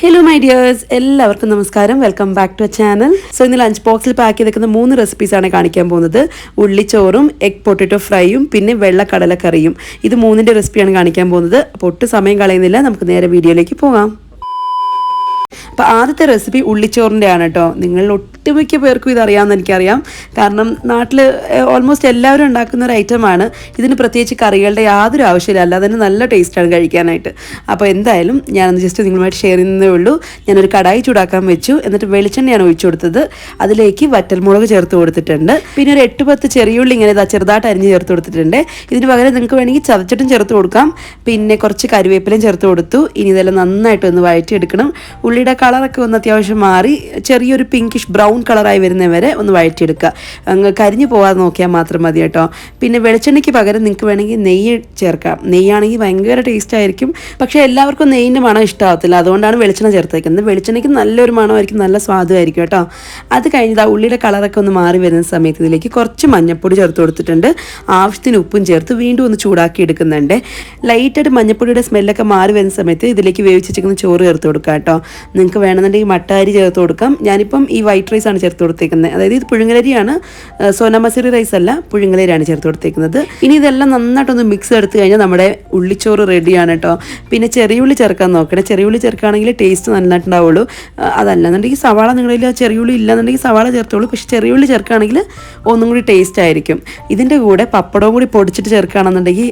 Hello my dears, എല്ലാവർക്കും നമസ്കാരം. Welcome back to channel. So ഇന്ന് ലഞ്ച് ബോക്സിൽ പാക്ക് ചെയ്തേക്കുന്ന 3 റെസിപ്പീസാണ് കാണിക്കാൻ പോകുന്നത്. ഉള്ളിച്ചോറും എഗ് പൊട്ടറ്റോ ഫ്രൈയും പിന്നെ വെള്ളക്കടലക്കറിയും. ഇത് 3ൻ്റെ റെസിപ്പിയാണ് കാണിക്കാൻ പോകുന്നത്. അപ്പോൾ ഒട്ടും സമയം കളയുന്നില്ല, നമുക്ക് നേരെ വീഡിയോയിലേക്ക് പോകാം. അപ്പോൾ ആദ്യത്തെ റെസിപ്പി ഉള്ളിച്ചോറിൻ്റെ ആണ് കേട്ടോ. നിങ്ങൾ ഒട്ടുമിക്ക പേർക്കും ഇതറിയാമെന്ന് എനിക്കറിയാം. കാരണം നാട്ടിൽ ഓൾമോസ്റ്റ് എല്ലാവരും ഉണ്ടാക്കുന്ന ഒരു ഐറ്റമാണ്. ഇതിന് പ്രത്യേകിച്ച് കറികളുടെ യാതൊരു ആവശ്യമില്ല, അല്ലാതെ തന്നെ നല്ല ടേസ്റ്റാണ് കഴിക്കാനായിട്ട്. അപ്പോൾ എന്തായാലും ഞാനൊന്ന് ജസ്റ്റ് നിങ്ങളുമായിട്ട് ഷെയർ ചെയ്യുന്നതേ ഉള്ളൂ. ഞാനൊരു കടായി ചൂടാക്കാൻ വെച്ചു. എന്നിട്ട് വെളിച്ചെണ്ണയാണ് ഒഴിച്ചു കൊടുത്തത്. അതിലേക്ക് വറ്റൽമുളക് ചേർത്ത് കൊടുത്തിട്ടുണ്ട്. പിന്നെ ഒരു 8-10 ചെറിയുള്ളി ഇങ്ങനെ ചെറുതായിട്ട് അരിഞ്ഞ് ചേർത്ത് കൊടുത്തിട്ടുണ്ട്. ഇതിന് പകരം നിങ്ങൾക്ക് വേണമെങ്കിൽ ചതച്ചിട്ടും ചേർത്ത് കൊടുക്കാം. പിന്നെ കുറച്ച് കരിവേപ്പിലയും ചേർത്ത് കൊടുത്തു. ഇനി ഇതെല്ലാം നന്നായിട്ടൊന്ന് വഴറ്റിയെടുക്കണം. ഉള്ളിയുടെ കളറൊക്കെ ഒന്ന് അത്യാവശ്യം മാറി ചെറിയൊരു പിങ്കിഷ് ബ്രൗൺ കളറായി വരുന്നവരെ ഒന്ന് വഴറ്റിയെടുക്കുക. അങ്ങ് കരിഞ്ഞു പോകാതെ നോക്കിയാൽ മാത്രം മതി കേട്ടോ. പിന്നെ വെളിച്ചെണ്ണയ്ക്ക് പകരം നിങ്ങൾക്ക് വേണമെങ്കിൽ നെയ്യ് ചേർക്കാം. നെയ്യാണെങ്കിൽ ഭയങ്കര ടേസ്റ്റ് ആയിരിക്കും. പക്ഷേ എല്ലാവർക്കും നെയ്യിൻ്റെ മണം ഇഷ്ടമാകത്തില്ല, അതുകൊണ്ടാണ് വെളിച്ചെണ്ണ ചേർത്തേക്കുന്നത്. വെളിച്ചെണ്ണയ്ക്ക് നല്ലൊരു മണമായിരിക്കും, നല്ല സ്വാദുമായിരിക്കും കേട്ടോ. അത് കഴിഞ്ഞ് ഉള്ളിയുടെ കളറൊക്കെ ഒന്ന് മാറി വരുന്ന സമയത്ത് ഇതിലേക്ക് കുറച്ച് മഞ്ഞൾപ്പൊടി ചേർത്ത് കൊടുത്തിട്ടുണ്ട്. ആവശ്യത്തിന് ഉപ്പും ചേർത്ത് വീണ്ടും ഒന്ന് ചൂടാക്കി എടുക്കുന്നുണ്ട്. ലൈറ്റായിട്ട് മഞ്ഞൾപ്പൊടിയുടെ സ്മെല്ലൊക്കെ മാറി വരുന്ന സമയത്ത് ഇതിലേക്ക് വേവിച്ച് വെച്ചിരിക്കുന്ന ചോറ് ചേർത്ത് കൊടുക്കുക കേട്ടോ. നിങ്ങൾക്ക് വേണമെന്നുണ്ടെങ്കിൽ മട്ട അരി ചേർത്ത് കൊടുക്കാം. ഞാനിപ്പം ഈ വൈറ്റ് റൈസാണ് ചേർത്ത് കൊടുത്തേക്കുന്നത്. അതായത് ഇത് പുഴുങ്ങലരിയാണ്, സോന മസൂരി റൈസ് അല്ല, പുഴുങ്ങലരിയാണ് ചേർത്ത് കൊടുത്തേക്കുന്നത്. ഇനി ഇതെല്ലാം നന്നായിട്ടൊന്ന് മിക്സ് എടുത്ത് കഴിഞ്ഞാൽ നമ്മുടെ ഉള്ളിച്ചോറ് റെഡിയാണ് കേട്ടോ. പിന്നെ ചെറിയുള്ളി ചേർക്കാൻ നോക്കണേ. ചെറിയുള്ളി ചേർക്കുകയാണെങ്കിൽ ടേസ്റ്റ് നന്നായിട്ടുണ്ടാവുള്ളൂ. അതല്ലെന്നുണ്ടെങ്കിൽ സവാള, നിങ്ങളുടെ ചെറിയുള്ളി ഇല്ലാന്നുണ്ടെങ്കിൽ സവാള ചേർത്തോളൂ. പക്ഷേ ചെറിയുള്ളി ചേർക്കുകയാണെങ്കിൽ ഒന്നും കൂടി ടേസ്റ്റ് ആയിരിക്കും. ഇതിൻ്റെ കൂടെ പപ്പടവും കൂടി പൊടിച്ചിട്ട് ചേർക്കുകയാണെന്നുണ്ടെങ്കിൽ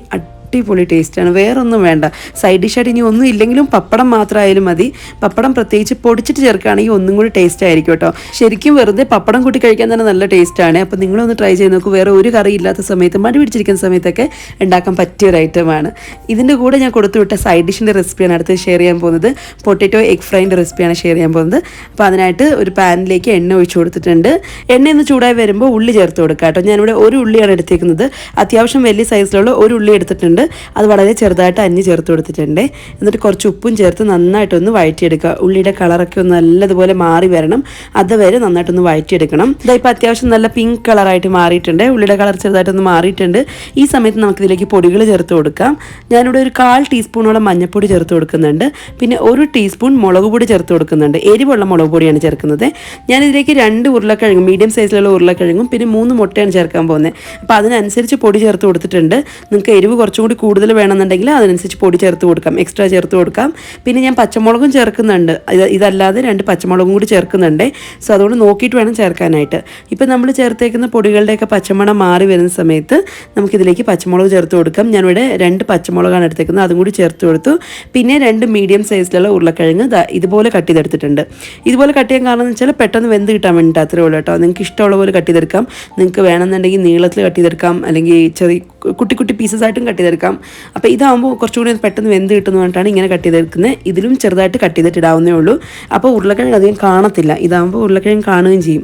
അടിപൊളി ടേസ്റ്റാണ്. വേറൊന്നും വേണ്ട. സൈഡ് ഡിഷായിട്ട് ഇനി ഒന്നും ഇല്ലെങ്കിലും പപ്പടം മാത്രമായാലും മതി. പപ്പടം പ്രത്യേകിച്ച് പൊടിച്ചിട്ട് ചേർക്കുകയാണെങ്കിൽ ഒന്നും കൂടി ടേസ്റ്റ് ആയിരിക്കും കേട്ടോ. ശരിക്കും വെറുതെ പപ്പടം കൂട്ടി കഴിക്കാൻ തന്നെ നല്ല ടേസ്റ്റാണ്. അപ്പോൾ നിങ്ങളൊന്ന് ട്രൈ ചെയ്ത് നോക്കൂ. വേറെ ഒരു കറി ഇല്ലാത്ത സമയത്ത്, മടി പിടിച്ചിരിക്കുന്ന സമയത്തൊക്കെ ഉണ്ടാക്കാൻ പറ്റിയൊരു ഐറ്റമാണ്. ഇതിൻ്റെ കൂടെ ഞാൻ കൊടുത്തുവിട്ട സൈഡ് ഡിഷിൻ്റെ റെസിപ്പിയാണ് അടുത്ത് ഷെയർ ചെയ്യാൻ പോകുന്നത്. പൊട്ടറ്റോ എഗ് ഫ്രൈൻ്റെ റെസിപ്പിയാണ് ഷെയർ ചെയ്യാൻ പോകുന്നത്. അപ്പോൾ അതിനായിട്ട് ഒരു പാനിലേക്ക് എണ്ണ ഒഴിച്ചു കൊടുത്തിട്ടുണ്ട്. എണ്ണ ഒന്ന് ചൂടായി വരുമ്പോൾ ഉള്ളി ചേർത്ത് കൊടുക്കുക കേട്ടോ. ഞാനിവിടെ ഒരു ഉള്ളിയാണ് എടുത്തേക്കുന്നത്. അത്യാവശ്യം വലിയ സൈസിലുള്ള ഒരു ഉള്ളി എടുത്തിട്ടുണ്ട്. അത് വളരെ ചെറുതായിട്ട് അരിഞ്ഞ് ചേർത്ത് കൊടുത്തിട്ടുണ്ട്. എന്നിട്ട് കുറച്ച് ഉപ്പും ചേർത്ത് നന്നായിട്ടൊന്ന് വഴറ്റിയെടുക്കുക. ഉള്ളിയുടെ കളറൊക്കെ ഒന്ന് നല്ലതുപോലെ മാറി വരണം, അതുവരെ നന്നായിട്ടൊന്ന് വഴറ്റിയെടുക്കണം. ഇതായിപ്പോൾ അത്യാവശ്യം നല്ല പിങ്ക് കളറായിട്ട് മാറിയിട്ടുണ്ട്. ഉള്ളിയുടെ കളർ ചെറുതായിട്ടൊന്ന് മാറിയിട്ടുണ്ട്. ഈ സമയത്ത് നമുക്കിതിലേക്ക് പൊടികൾ ചേർത്ത് കൊടുക്കാം. ഞാനിവിടെ ഒരു 1/4 ടീസ്പൂണോളം മഞ്ഞൾപ്പൊടി ചേർത്ത് കൊടുക്കുന്നുണ്ട്. പിന്നെ 1 ടീസ്പൂൺ മുളക് പൊടി ചേർത്ത് കൊടുക്കുന്നുണ്ട്. എരിവുള്ള മുളക് പൊടിയാണ് ചേർക്കുന്നത്. ഞാനിതിലേക്ക് 2 ഉരുളക്കിഴങ്ങും, മീഡിയം സൈസിലുള്ള ഉരുളക്കിഴങ്ങും പിന്നെ 3 മുട്ടയാണ് ചേർക്കാൻ പോകുന്നത്. അപ്പോൾ അതിനനുസരിച്ച് പൊടി ചേർത്ത് കൊടുത്തിട്ടുണ്ട്. നിങ്ങൾക്ക് എരിവ് കുറച്ചും കൂടി കൂടുതൽ വേണമെന്നുണ്ടെങ്കിൽ അതിനനുസരിച്ച് പൊടി ചേർത്ത് കൊടുക്കാം, എക്സ്ട്രാ ചേർത്ത് കൊടുക്കാം. പിന്നെ ഞാൻ പച്ചമുളകും ചേർക്കുന്നുണ്ട്. ഇതല്ലാതെ 2 പച്ചമുളകും കൂടി ചേർക്കുന്നുണ്ട്. സോ അതുകൊണ്ട് നോക്കിയിട്ട് വേണം ചേർക്കാനായിട്ട്. ഇപ്പം നമ്മൾ ചേർത്തേക്കുന്ന പൊടികളുടെയൊക്കെ പച്ചമണം മാറി വരുന്ന സമയത്ത് നമുക്കിതിലേക്ക് പച്ചമുളക് ചേർത്ത് കൊടുക്കാം. ഞാനിവിടെ 2 പച്ചമുളകാണ് എടുത്തേക്കുന്നത്, അതും കൂടി ചേർത്ത് കൊടുത്തു. പിന്നെ 2 മീഡിയം സൈസിലുള്ള ഉരുളക്കിഴങ്ങ് ഇതുപോലെ കട്ട് ചെയ്തെടുത്തിട്ടുണ്ട്. ഇതുപോലെ കട്ട് ചെയ്യാൻ കാരണം എന്ന് വെച്ചാൽ പെട്ടെന്ന് വെന്ത് കിട്ടാൻ വേണ്ടിയിട്ട് അത്രേ ഉള്ളൂ കേട്ടോ. നിങ്ങൾക്ക് ഇഷ്ടമുള്ള പോലെ കട്ട് ചെയ്തെടുക്കാം. നിങ്ങൾക്ക് വേണമെന്നുണ്ടെങ്കിൽ നീളത്തിൽ കട്ട് ചെയ്തെടുക്കാം, അല്ലെങ്കിൽ ചെറിയ കുട്ടി കുട്ടി പീസസ് ആയിട്ടും കട്ട് ചെയ്തെടുക്കാം. അപ്പോൾ ഇതാകുമ്പോൾ കുറച്ചുകൂടി പെട്ടെന്ന് വെന്ത് കിട്ടുന്ന പറഞ്ഞിട്ടാണ് ഇങ്ങനെ കട്ട് ചെയ്തെടുക്കുന്നത്. ഇതിലും ചെറുതായിട്ട് കട്ട് ചെയ്തിട്ട് ഇടാവുന്നേ ഉള്ളൂ. അപ്പോൾ ഉരുളക്കിഴങ്ങ് അധികം കാണത്തില്ല. ഇതാകുമ്പോൾ ഉരുളക്കിഴങ്ങ് കാണുകയും ചെയ്യും.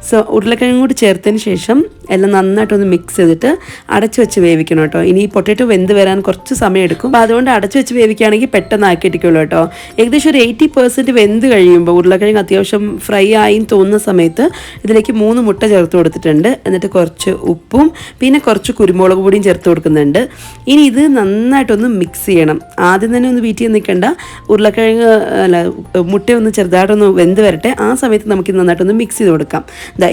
സോ ഉരുളക്കിഴങ്ങ് കൂടി ചേർത്തതിന് ശേഷം എല്ലാം നന്നായിട്ടൊന്ന് മിക്സ് ചെയ്തിട്ട് അടച്ചു വെച്ച് വേവിക്കണം കേട്ടോ. ഇനി ഈ പൊട്ടറ്റോ വെന്ത് വരാൻ കുറച്ച് സമയം എടുക്കും. അപ്പോൾ അതുകൊണ്ട് അടച്ചു വെച്ച് വേവിക്കുകയാണെങ്കിൽ പെട്ടെന്ന് ആക്കിയിട്ടിക്കുള്ളൂ കേട്ടോ. ഏകദേശം ഒരു 80% വെന്ത് കഴിയുമ്പോൾ, ഉരുളക്കിഴങ്ങ് അത്യാവശ്യം ഫ്രൈ ആയി തോന്നുന്ന സമയത്ത് ഇതിലേക്ക് 3 മുട്ട ചേർത്ത് കൊടുത്തിട്ടുണ്ട്. എന്നിട്ട് കുറച്ച് ഉപ്പും പിന്നെ കുറച്ച് കുരുമുളക് പൊടിയും ചേർത്ത് കൊടുക്കുന്നുണ്ട്. ഇനി ഇത് നന്നായിട്ടൊന്ന് മിക്സ് ചെയ്യണം. ആദ്യം തന്നെ ഒന്ന് വീട്ടിൽ നിൽക്കേണ്ട. ഉരുളക്കിഴങ്ങ് മുട്ടയൊന്ന് ചെറുതായിട്ടൊന്ന് വെന്ത് വരട്ടെ. ആ സമയത്ത് നമുക്ക് നന്നായിട്ടൊന്ന് മിക്സ് ചെയ്ത് കൊടുക്കാം.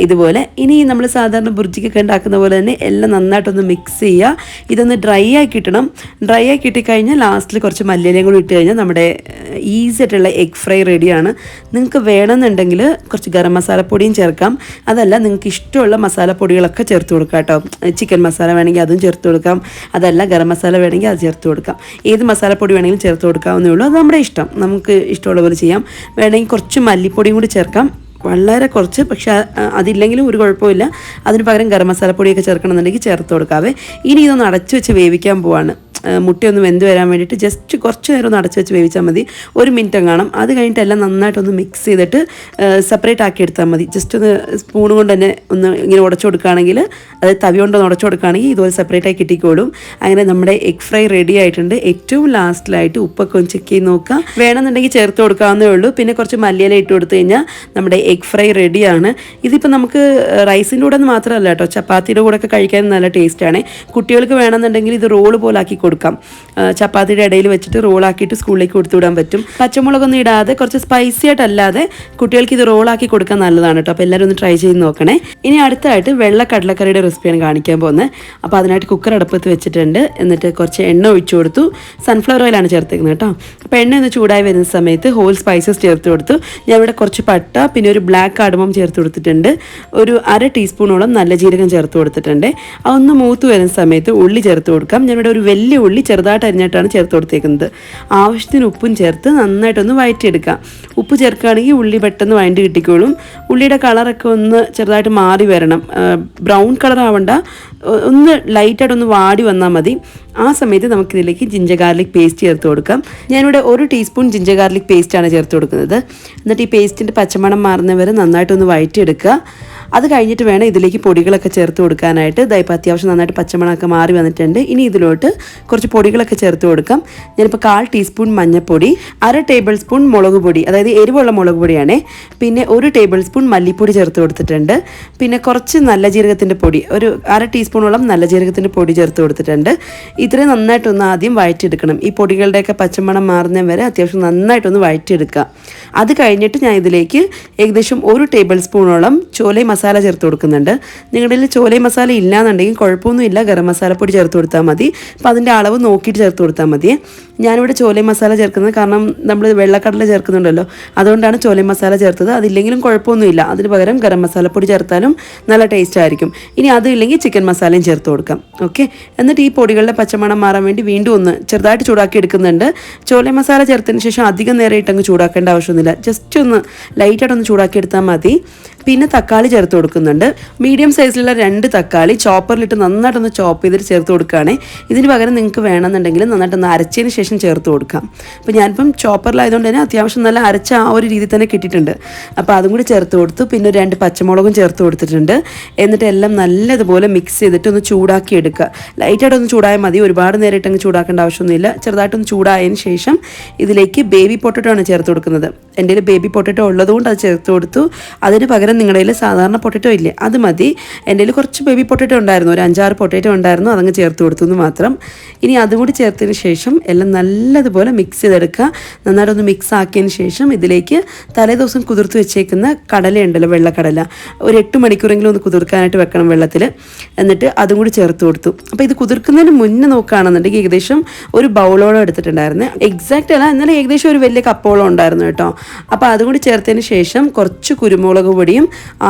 ഇതുപോലെ. ഇനി നമ്മൾ സാധാരണ ബുർജിക്കൊക്കെ ഉണ്ടാക്കുന്ന പോലെ തന്നെ എല്ലാം നന്നായിട്ടൊന്ന് മിക്സ് ചെയ്യുക. ഇതൊന്ന് ഡ്രൈ ആയി കിട്ടണം. ഡ്രൈ ആയി കിട്ടിക്കഴിഞ്ഞാൽ ലാസ്റ്റിൽ കുറച്ച് മല്ലിയിലയും കൂടി ഇട്ട് കഴിഞ്ഞാൽ നമ്മുടെ ഈസി ആയിട്ടുള്ള എഗ് ഫ്രൈ റെഡിയാണ്. നിങ്ങൾക്ക് വേണമെന്നുണ്ടെങ്കിൽ കുറച്ച് ഗരം മസാലപ്പൊടിയും ചേർക്കാം. അതല്ല, നിങ്ങൾക്ക് ഇഷ്ടമുള്ള മസാലപ്പൊടികളൊക്കെ ചേർത്ത് കൊടുക്കാം കേട്ടോ. ചിക്കൻ മസാല വേണമെങ്കിൽ അതും ചേർത്ത് കൊടുക്കാം. അതല്ല, ഗരം മസാല വേണമെങ്കിൽ അത് ചേർത്ത് കൊടുക്കാം. ഏത് മസാലപ്പൊടി വേണമെങ്കിലും ചേർത്ത് കൊടുക്കാവുന്നേ ഉള്ളൂ. അത് നമ്മുടെ ഇഷ്ടം, നമുക്ക് ഇഷ്ടമുള്ള പോലെ ചെയ്യാം. വേണമെങ്കിൽ കുറച്ച് മല്ലിപ്പൊടിയും കൂടി ചേർക്കാം, വളരെ കുറച്ച്. പക്ഷേ അതില്ലെങ്കിലും ഒരു കുഴപ്പമില്ല. അതിന് പകരം ഗരം മസാലപ്പൊടിയൊക്കെ ചേർക്കണമെന്നുണ്ടെങ്കിൽ ചേർത്ത് കൊടുക്കാവേ. ഇനി ഇതൊന്ന് അടച്ചു വെച്ച് വേവിക്കാൻ പോവാണ്. മുട്ടയൊന്ന് വെന്ത് വരാൻ വേണ്ടിയിട്ട് ജസ്റ്റ് കുറച്ച് നേരം ഒന്ന് അടച്ചു വെച്ച് വേവിച്ചാൽ മതി. 1 മിനിറ്റ് കാണാം. അത് കഴിഞ്ഞിട്ട് എല്ലാം നന്നായിട്ടൊന്ന് മിക്സ് ചെയ്തിട്ട് സെപ്പറേറ്റ് ആക്കി എടുത്താൽ മതി. ജസ്റ്റ് ഒന്ന് സ്പൂൺ കൊണ്ട് തന്നെ ഒന്ന് ഇങ്ങനെ ഉടച്ചു കൊടുക്കുകയാണെങ്കിൽ, അത് തവി കൊണ്ടൊന്ന് ഉടച്ചു കൊടുക്കുകയാണെങ്കിൽ ഇതുപോലെ സെപ്പറേറ്റ് ആക്കി കിട്ടിക്കോളും. അങ്ങനെ നമ്മുടെ എഗ് ഫ്രൈ റെഡി ആയിട്ടുണ്ട്. ഏറ്റവും ലാസ്റ്റിലായിട്ട് ഉപ്പൊക്കെ ഒന്ന് ചെക്ക് ചെയ്ത് നോക്കുക. വേണമെന്നുണ്ടെങ്കിൽ ചേർത്ത് കൊടുക്കാവുന്നേ ഉള്ളൂ. പിന്നെ കുറച്ച് മല്ലിയില ഇട്ട് കൊടുത്തു കഴിഞ്ഞാൽ നമ്മുടെ എഗ് ഫ്രൈ റെഡിയാണ്. ഇതിപ്പോൾ നമുക്ക് റൈസിൻ്റെ കൂടെ മാത്രമല്ല കേട്ടോ, ചപ്പാത്തിയുടെ കൂടെ ഒക്കെ കഴിക്കാൻ നല്ല ടേസ്റ്റാണ്. കുട്ടികൾക്ക് വേണമെന്നുണ്ടെങ്കിൽ ഇത് റോള് പോലെ ആക്കി കൊടുക്കും. കൊടുക്കാം. ചപ്പാത്തിയുടെ ഇടയിൽ വെച്ചിട്ട് റോളാക്കിയിട്ട് സ്കൂളിലേക്ക് കൊടുത്തു വിടാൻ പറ്റും. പച്ചമുളകൊന്നും ഇടാതെ കുറച്ച് സ്പൈസി ആയിട്ടല്ലാതെ കുട്ടികൾക്ക് ഇത് റോളാക്കി കൊടുക്കാൻ നല്ലതാണ് കേട്ടോ. അപ്പോൾ എല്ലാവരും ഒന്ന് ട്രൈ ചെയ്ത് നോക്കണേ. ഇനി അടുത്തായിട്ട് വെള്ള കടലക്കറിയുടെ റെസിപ്പിയാണ് കാണിക്കാൻ പോകുന്നത്. അപ്പോൾ അതിനായിട്ട് കുക്കർ അടുപ്പത്ത് വെച്ചിട്ടുണ്ട്. എന്നിട്ട് കുറച്ച് എണ്ണ ഒഴിച്ചു കൊടുത്തു. സൺഫ്ലവർ ഓയിലാണ് ചേർത്തേക്കുന്നത് കേട്ടോ. അപ്പോൾ എണ്ണ ഒന്ന് ചൂടായി വരുന്ന സമയത്ത് ഹോൾ സ്പൈസസ് ചേർത്ത് കൊടുത്തു. ഞാൻ ഇവിടെ കുറച്ച് പട്ട, പിന്നെ ഒരു ബ്ലാക്ക് കാർഡമം ചേർത്ത് കൊടുത്തിട്ടുണ്ട്. ഒരു 1/2 ടീസ്പൂണോളം നല്ല ജീരകം ചേർത്ത് കൊടുത്തിട്ടുണ്ട്. അതൊന്ന് മൂത്ത് വരുന്ന സമയത്ത് ഉള്ളി ചേർത്ത് കൊടുക്കാം. ഞാനിവിടെ ഒരു വലിയ ഉള്ളി ചെറുതായിട്ട് അരിഞ്ഞിട്ടാണ് ചേർത്ത് കൊടുത്തേക്കുന്നത്. ആവശ്യത്തിന് ഉപ്പും ചേർത്ത് നന്നായിട്ടൊന്ന് വഴറ്റിയെടുക്കാം. ഉപ്പ് ചേർക്കുകയാണെങ്കിൽ ഉള്ളി പെട്ടെന്ന് വഴണ്ടി കിട്ടിക്കോളും. ഉള്ളിയുടെ കളറൊക്കെ ഒന്ന് ചെറുതായിട്ട് മാറി വരണം. ബ്രൗൺ കളർ ആവണ്ട, ഒന്ന് ലൈറ്റായിട്ടൊന്ന് വാടി വന്നാൽ മതി. ആ സമയത്ത് നമുക്കിതിലേക്ക് ജിഞ്ചർ ഗാർലിക് പേസ്റ്റ് ചേർത്ത് കൊടുക്കാം. ഞാനിവിടെ 1 ടീസ്പൂൺ ജിഞ്ചർ ഗാർലിക് പേസ്റ്റാണ് ചേർത്ത് കൊടുക്കുന്നത്. എന്നിട്ട് ഈ പേസ്റ്റിൻ്റെ പച്ചമണം മാറുന്നവരെ നന്നായിട്ടൊന്ന് വഴറ്റിയെടുക്കുക. അത് കഴിഞ്ഞിട്ട് വേണം ഇതിലേക്ക് പൊടികളൊക്കെ ചേർത്ത് കൊടുക്കാനായിട്ട്. ഇപ്പോൾ അത്യാവശ്യം നന്നായിട്ട് പച്ചമണമൊക്കെ മാറി വന്നിട്ടുണ്ട്. ഇനി ഇതിലോട്ട് കുറച്ച് പൊടികളൊക്കെ ചേർത്ത് കൊടുക്കാം. ഞാനിപ്പോൾ 1/4 ടീസ്പൂൺ മഞ്ഞൾപ്പൊടി, 1/2 ടേബിൾ സ്പൂൺ മുളക് പൊടി, അതായത് എരിവുള്ള മുളക് പൊടിയാണേ, പിന്നെ 1 ടേബിൾ സ്പൂൺ മല്ലിപ്പൊടി ചേർത്ത് കൊടുത്തിട്ടുണ്ട്. പിന്നെ കുറച്ച് നല്ല ജീരകത്തിൻ്റെ പൊടി, ഒരു 1/2 ടീസ്പൂണോളം നല്ല ജീരകത്തിൻ്റെ പൊടി ചേർത്ത് കൊടുത്തിട്ടുണ്ട്. ഇത്രയും നന്നായിട്ടൊന്ന് ആദ്യം വഴറ്റിയെടുക്കണം. ഈ പൊടികളുടെയൊക്കെ പച്ചമണം മാറുന്ന വരെ അത്യാവശ്യം നന്നായിട്ടൊന്ന് വഴറ്റിയെടുക്കുക. അത് കഴിഞ്ഞിട്ട് ഞാൻ ഇതിലേക്ക് ഏകദേശം 1 ടേബിൾ സ്പൂണോളം ചോലൈ മസാല ചേർത്ത് കൊടുക്കുന്നുണ്ട്. നിങ്ങളുടെ കയ്യിൽ ചോലൈ മസാല ഇല്ലയെന്നുണ്ടെങ്കിൽ കുഴപ്പമൊന്നുമില്ല, ഗരം മസാലപ്പൊടി ചേർത്ത് കൊടുത്താൽ മതി. അപ്പോൾ അതിൻ്റെ അളവ് നോക്കിയിട്ട് ചേർത്ത് കൊടുത്താൽ മതി. ഞാനിവിടെ ചോലൈ മസാല ചേർക്കുന്നത് കാരണം നമ്മൾ വെള്ളക്കടല ചേർക്കുന്നുണ്ടല്ലോ, അതുകൊണ്ടാണ് ചോലൈ മസാല ചേർത്തത്. അതില്ലെങ്കിലും കുഴപ്പമൊന്നുമില്ല, അതിന് പകരം ഗരം മസാലപ്പൊടി ചേർത്താലും നല്ല ടേസ്റ്റ് ആയിരിക്കും. ഇനി അതില്ലെങ്കിൽ ചിക്കൻ മസാലയും ചേർത്ത് കൊടുക്കാം. ഓക്കെ, എന്നിട്ട് ഈ പൊടികളുടെ പച്ചമണം മാറാൻ വേണ്ടി വീണ്ടും ഒന്ന് ചെറുതായിട്ട് ചൂടാക്കി എടുക്കുന്നുണ്ട്. ചോലൈ മസാല ചേർത്തതിന് ശേഷം അധികം നേരം ഇട്ടങ്ങ് ചൂടാക്കേണ്ട ആവശ്യമൊന്നുമില്ല, ജസ്റ്റ് ഒന്ന് ലൈറ്റായിട്ടൊന്ന് ചൂടാക്കി എടുത്താൽ മതി. പിന്നെ തക്കാളി ചേർത്ത് കൊടുക്കുന്നുണ്ട്. മീഡിയം സൈസിലുള്ള 2 തക്കാളി ചോപ്പറിലിട്ട് നന്നായിട്ടൊന്ന് ചോപ്പ് ചെയ്തിട്ട് ചേർത്ത് കൊടുക്കുകയാണെ. ഇതിന് പകരം നിങ്ങൾക്ക് വേണമെന്നുണ്ടെങ്കിൽ നന്നായിട്ടൊന്ന് അരച്ചതിന് ശേഷം ചേർത്ത് കൊടുക്കാം. അപ്പോൾ ഞാനിപ്പം ചോപ്പറിലായതുകൊണ്ട് തന്നെ അത്യാവശ്യം നല്ല അരച്ച ആ ഒരു രീതിയിൽ തന്നെ കിട്ടിയിട്ടുണ്ട്. അപ്പോൾ അതും കൂടി ചേർത്ത് കൊടുത്തു. പിന്നെ 2 പച്ചമുളകും ചേർത്ത് കൊടുത്തിട്ടുണ്ട്. എന്നിട്ട് എല്ലാം നല്ലതുപോലെ മിക്സ് ചെയ്തിട്ട് ഒന്ന് ചൂടാക്കി എടുക്കുക. ലൈറ്റായിട്ടൊന്ന് ചൂടായാൽ മതി, ഒരുപാട് നേരം ഇട്ടങ്ങ് ചൂടാക്കേണ്ട ആവശ്യമൊന്നുമില്ല. ചെറുതായിട്ടൊന്ന് ചൂടായതിന് ശേഷം ഇതിലേക്ക് ബേബി പൊട്ടറ്റോ ആണ് ചേർത്ത് കൊടുക്കുന്നത്. എൻ്റെ കയ്യിൽ ബേബി പൊട്ടറ്റോ ഉള്ളതുകൊണ്ട് അത് ചേർത്ത് കൊടുത്തു. അതിന് പകരം നിങ്ങളുടെ കയ്യിൽ സാധാരണ പൊട്ടറ്റോ ഇല്ലേ, അത് മതി. എൻ്റെ കയ്യിൽ കുറച്ച് ബേബി പൊട്ടറ്റോ ഉണ്ടായിരുന്നു, ഒരു 5-6 പൊട്ടറ്റോ ഉണ്ടായിരുന്നു, അതങ്ങ് ചേർത്ത് കൊടുത്തു എന്ന് മാത്രം. ഇനി അതുകൂടി ചേർത്തതിന് ശേഷം എല്ലാം നല്ലതുപോലെ മിക്സ് ചെയ്തെടുക്കുക. നന്നായിട്ടൊന്ന് മിക്സ് ആക്കിയതിന് ശേഷം ഇതിലേക്ക് തലേദിവസം കുതിർത്ത് വെച്ചേക്കുന്ന കടലയുണ്ടല്ലോ, വെള്ളക്കടല, ഒരു 8 മണിക്കൂറെങ്കിലും ഒന്ന് കുതിർക്കാനായിട്ട് വെക്കണം വെള്ളത്തിൽ. എന്നിട്ട് അതും കൂടി ചേർത്ത് കൊടുത്തു. അപ്പോൾ ഇത് കുതിർക്കുന്നതിന് മുന്നേ നോക്കുകയാണെന്നുണ്ടെങ്കിൽ ഏകദേശം ഒരു ബൗളോളം എടുത്തിട്ടുണ്ടായിരുന്നു. എക്സാക്റ്റ് അല്ല, എന്നാലും ഏകദേശം ഒരു വലിയ കപ്പോളം ഉണ്ടായിരുന്നു കേട്ടോ. അപ്പോൾ അതുകൂടി ചേർത്തതിന് ശേഷം കുറച്ച് കുരുമുളക് പൊടിയും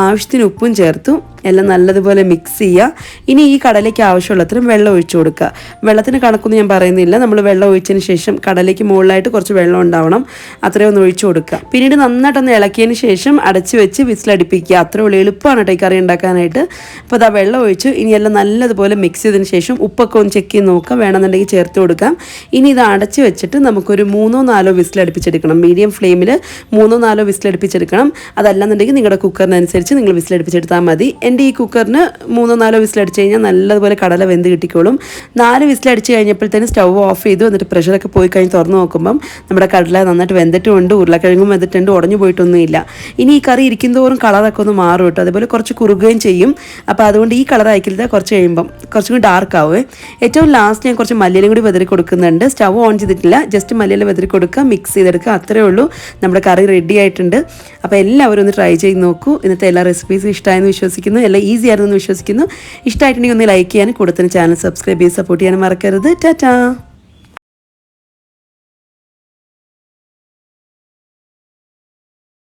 ആവശ്യത്തിന് ഉപ്പും ചേർത്തു. എല്ലാം നല്ലതുപോലെ മിക്സ് ചെയ്യുക. ഇനി ഈ കടലയ്ക്ക് ആവശ്യമുള്ളത്രയും വെള്ളം ഒഴിച്ചു കൊടുക്കുക. വെള്ളത്തിന് കണക്കൊന്നും ഞാൻ പറയുന്നില്ല, നമ്മൾ വെള്ളം ഒഴിച്ചതിന് ശേഷം കടലയ്ക്ക് മുകളിലായിട്ട് കുറച്ച് വെള്ളം ഉണ്ടാവണം, അത്രയും ഒന്ന് ഒഴിച്ചു കൊടുക്കുക. പിന്നീട് നന്നായിട്ടൊന്ന് ഇളക്കിയതിന് ശേഷം അടച്ച് വെച്ച് വിസിലടിപ്പിക്കുക. അത്രേ ഉള്ളൂ, എളുപ്പമാണ് കേട്ടോ ഈ കറി ഉണ്ടാക്കാനായിട്ട്. അപ്പോൾ അതാ വെള്ളം ഒഴിച്ചു. ഇനി എല്ലാം നല്ലതുപോലെ മിക്സ് ചെയ്തതിന് ശേഷം ഉപ്പൊക്കെ ഒന്ന് ചെക്ക് ചെയ്ത് നോക്കാം, വേണമെന്നുണ്ടെങ്കിൽ ചേർത്ത് കൊടുക്കാം. ഇനി ഇത് അടച്ച് വെച്ചിട്ട് നമുക്കൊരു 3-4 വിസിലടുപ്പിച്ചെടുക്കണം. മീഡിയം ഫ്ലെയിമിൽ 3-4 വിസിലടുപ്പിച്ചെടുക്കണം. അതല്ലാന്നുണ്ടെങ്കിൽ നിങ്ങളുടെ കുക്കറിനനുസരിച്ച് നിങ്ങൾ വിസിലടുപ്പിച്ചെടുത്താൽ മതി. എൻ്റെ ഈ കുക്കറിന് 3-4 വിസിലടിച്ച് കഴിഞ്ഞാൽ നല്ലതുപോലെ കടല വെന്ത് കിട്ടിക്കോളും. 4 വിസിലടിച്ച് കഴിഞ്ഞപ്പോഴത്തേന് സ്റ്റവ് ഓഫ് ചെയ്തു. എന്നിട്ട് പ്രഷറൊക്കെ പോയി കഴിഞ്ഞ് തുറന്ന് നോക്കുമ്പം നമ്മുടെ കടല നന്നായിട്ട് വെന്തിട്ടുമുണ്ട്, ഉരുളക്കിഴങ്ങും വെന്തിട്ടുണ്ട്, ഉടഞ്ഞു പോയിട്ടൊന്നുമില്ല. ഇനി ഈ കറി ഇരിക്കും തോറും കളറൊക്കെ ഒന്ന് മാറും കേട്ടോ, അതേപോലെ കുറച്ച് കുറുകുകയും ചെയ്യും. അപ്പോൾ അതുകൊണ്ട് ഈ കളർ അയക്കില്ല, കുറച്ച് കഴിയുമ്പം കുറച്ചും കൂടി ഡാർക്ക് ആവുമേ. ഏറ്റവും ലാസ്റ്റ് ഞാൻ കുറച്ച് മല്ലിയിലും കൂടി വെതറി കൊടുക്കുന്നുണ്ട്. സ്റ്റവ് ഓൺ ചെയ്തിട്ടില്ല, ജസ്റ്റ് മല്ലിയില വെതറി കൊടുക്കുക, മിക്സ് ചെയ്തെടുക്കുക, അത്രേ ഉള്ളൂ. നമ്മുടെ കറി റെഡി ആയിട്ടുണ്ട്. അപ്പോൾ എല്ലാവരും ഒന്ന് ട്രൈ ചെയ്ത് നോക്കൂ. ഇന്നത്തെ എല്ലാ റെസിപ്പീസും ഇഷ്ടമായെന്ന് വിശ്വസിക്കുന്നു, എല്ലാം ഈസി ആയിരുന്നു എന്ന് വിശ്വസിക്കുന്നു. ഇഷ്ടമായിട്ടുണ്ടെങ്കിൽ ഒന്ന് ലൈക്ക് ചെയ്യാനും കൂടെ തന്നെ ചാനൽ സബ്സ്ക്രൈബ് ചെയ്ത് സപ്പോർട്ട് ചെയ്യാനും മറക്കരുത്. ടാറ്റാ.